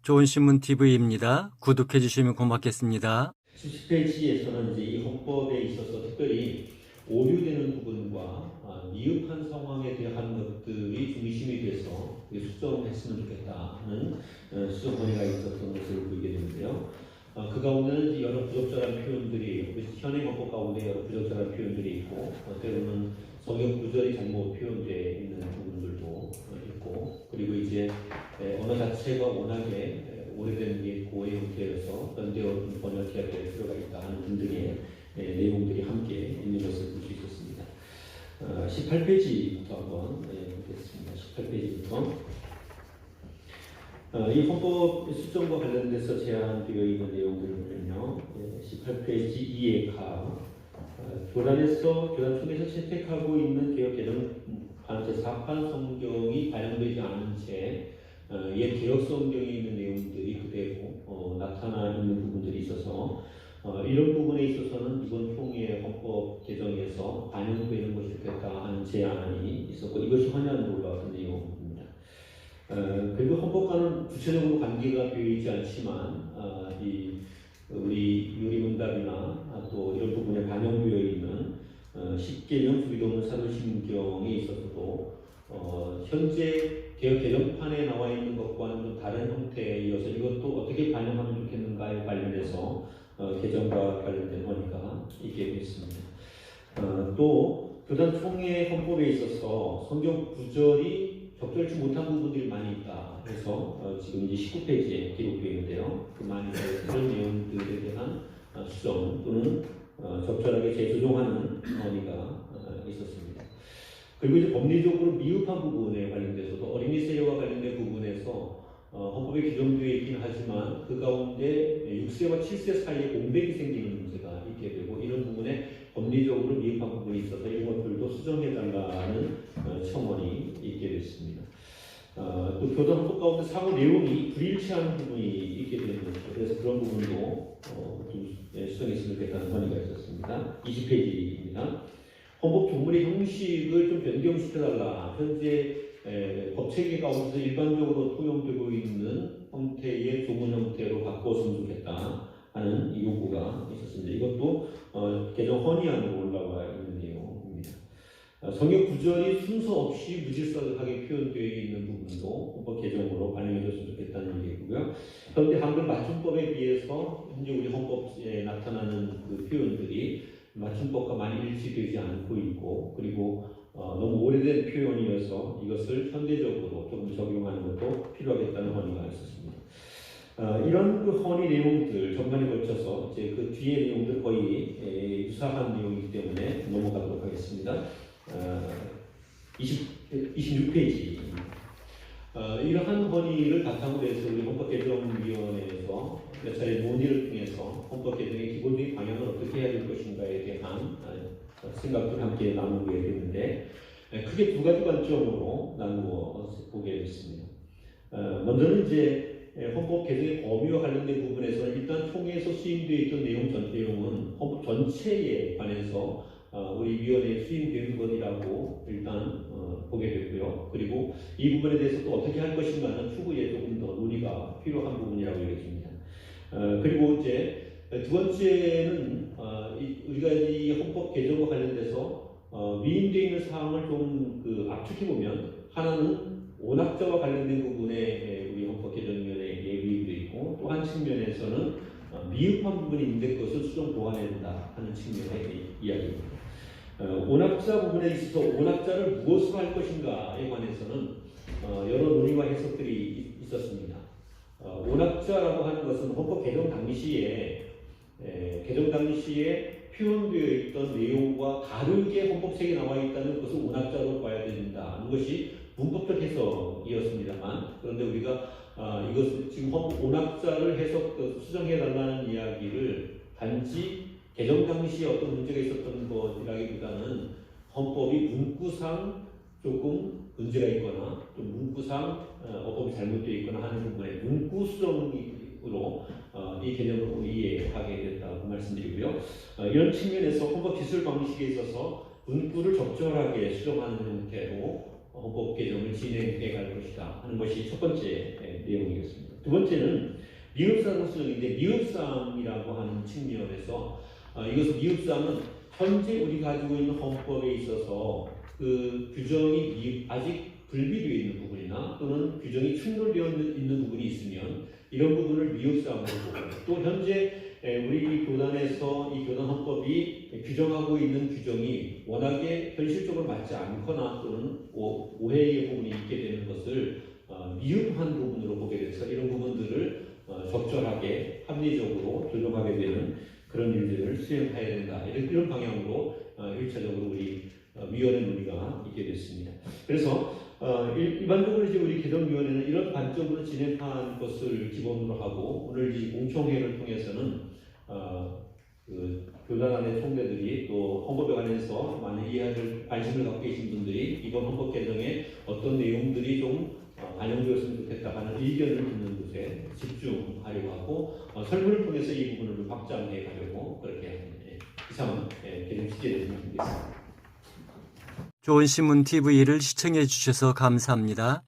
좋은 신문 TV입니다. 구독해 주시면 고맙겠습니다. 10페이지에서는 이제 이 헌법에 있어서 특별히 오류되는 부분과 미흡한 상황에 대한 것들이 중심이 돼서 수정했으면 좋겠다는 수정 건의가 있었던 것을 보이게 되는데요. 그 가운데는 여러 부적절한 표현들이 현행 헌법 가운데 여러 부적절한 표현들이 있고 때로는 성경 구절이 잘못 표현되어 있는 부분들도 있고, 그리고 이제 언어 자체가 워낙에 오래된 예고의 형태여서 현대어 번역해야 될 필요가 있다 하는 등등의 내용들이 함께 있는 것을 볼 수 있었습니다. 18페이지부터 한번 보겠습니다. 18페이지부터 이 헌법 수정과 관련돼서 제안되어 있는 내용들을 보면요, 18페이지 2의 교단총회에서 채택하고 있는 개혁 개정 제4판 성경이 반영되지 않은 채 옛 개혁 성경에 있는 내용들이 그대로 나타나 있는 부분들이 있어서 이런 부분에 있어서는 이번 총회 헌법 개정에서 반영되는 것이 좋겠다 하는 제안이 있었고, 이것이 헌안으로 올라왔던 내용입니다. 그리고 헌법과는 구체적으로 관계가 되어 있지 않지만 우리 요리문답이나 또 이런 부분에 반영되어 있는 10계명 주기도문 사도신경에 있어서도 현재 개혁 개정판에 나와 있는 것과는 좀 다른 형태에 이어서 이것도 어떻게 반영하면 좋겠는가에 관련해서 개정과 관련된 논의가 있게 됐습니다. 또 교단 총회 헌법에 있어서 성경 구절이 적절치 못한 부분들이 많이 있다. 그래서 지금 이제 19페이지에 기록되어 있는데요. 그 많이 그런 내용들에 대한 수정 또는 적절하게 재조정하는 논의가 있었습니다. 그리고 이제 법리적으로 미흡한 부분에 관련돼서도 어린이 세례와 관련된 부분에서 헌법에 규정되어 있긴 하지만 그 가운데 6세와 7세 사이에 공백이 생기는 문제가 있게 되고, 이런 부분에 법리적으로 미흡한 부분이 있어서 이런 것들도 수정해달라는 청원이 있게 됐습니다. 또 교단 헌법 가운데 사고 내용이 불일치하는 부분이 있게 되는 거죠. 그래서 그런 부분도 좀 수정했으면 좋겠다는 건의가 있었습니다. 20페이지입니다. 헌법 조문의 형식을 좀 변경시켜달라. 현재 법체계 가운데서 일반적으로 통용되고 있는 형태의 조문 형태로 바꿔서는 좋겠다 하는 요구가 있었습니다. 이것도 개정 헌의안으로 올라와 있는 내용입니다. 성경 구절이 순서 없이 무질서하게 표현되어 있는 부분도 헌법 개정으로 반영해줬으면 좋겠다는 얘기고요. 그런데 한글 맞춤법에 비해서 현재 우리 헌법에 나타나는 그 표현들이 맞춤법과 많이 일치되지 않고 있고, 그리고 너무 오래된 표현이어서 이것을 현대적으로 조금 적용하는 것도 필요하겠다는 헌의가 있었습니다. 이런 그 헌의 내용들 전반에 걸쳐서 이제 그 뒤에 내용들 거의 유사한 내용이기 때문에 넘어가도록 하겠습니다. 26페이지. 이러한 헌의를 바탕으로 해서 우리 헌법개정위원회에서 몇 차례 논의를 통해서 헌법 개정의 기본적인 방향을 어떻게 해야 될 것인가에 대한 생각도 함께 나누게 됐는데, 크게 두 가지 관점으로 나누어 보게 됐습니다. 먼저는 이제 헌법 개정의 범위와 관련된 부분에서 일단 총회에서 수임되어 있던 내용은 헌법 전체에 관해서 우리 위원회에 수임된 것이라고 일단 보게 됐고요. 그리고 이 부분에 대해서 또 어떻게 할 것인가는 추후에 조금 더 논의가 필요한 부분이라고 여겨집니다. 그리고 이제 두 번째는 우리가 이 헌법 개정과 관련돼서 위임되어 있는 사항을 좀 압축해 보면, 하나는 오낙자와 관련된 부분에 우리 헌법개정위원회에 위임되어 있고, 또 한 측면에서는 미흡한 부분이 있는 것을 수정 보완해야 된다 하는 측면의 이야기입니다. 오낙자 부분에 있어서 오낙자를 무엇으로 할 것인가에 관해서는 여러 논의와 해석들이 있었습니다. 오낙자라고 하는 것은 헌법 개정 당시에 표현되어 있던 내용과 다르게 헌법책에 나와 있다는 것을 오낙자로 봐야 된다는 것이 문법적 해석이었습니다만, 그런데 우리가 이것을 지금 오낙자를 수정해달라는 이야기를 단지 개정 당시에 어떤 문제가 있었던 것이라기보다는 헌법이 문구상 조금 문제가 있거나 또 문구상 어법이 잘못되어 있거나 하는 부분에 문구 수정으로 이 개념을 이해하게 됐다고 말씀드리고요. 이런 측면에서 헌법 기술 방식에 있어서 문구를 적절하게 수정하는 형태로 헌법 개정을 진행해 갈 것이다 하는 것이 첫 번째 내용이겠습니다. 두 번째는 미흡사항 수정인데 미흡사항이라고 하는 측면에서 이것은 미흡사항은 현재 우리 가지고 있는 헌법에 있어서 그 규정이 아직 불비되어 있는 부분이나 또는 규정이 충돌되어 있는 부분이 있으면 이런 부분을 미흡사항으로 보고 또 현재 우리 교단에서 이 교단 헌법이 규정하고 있는 규정이 워낙에 현실적으로 맞지 않거나 또는 오해의 부분이 있게 되는 것을 미흡한 부분으로 보게 돼서 이런 부분들을 적절하게 합리적으로 조정하게 되는 그런 일들을 수행해야 된다. 이런 방향으로 1차적으로 우리 위원회 논의가 있게 됐습니다. 그래서 일반적으로 이제 우리 개정위원회는 이런 관점으로 진행한 것을 기본으로 하고 오늘 이 공청회를 통해서는 그 교단 안의 총대들이 또 헌법에 관해서 많은 이해를 관심을 갖고 계신 분들이 이번 헌법 개정에 어떤 내용들이 좀 반영되었으면 좋겠다 하는 의견을 듣는 것에 집중하려고 하고 설문을 통해서 이 부분을 좀 확장해 가려고 그렇게 합니다. 이상은 개정 취지에 대해서 말씀드리겠습니다. 좋은 신문 TV를 시청해 주셔서 감사합니다.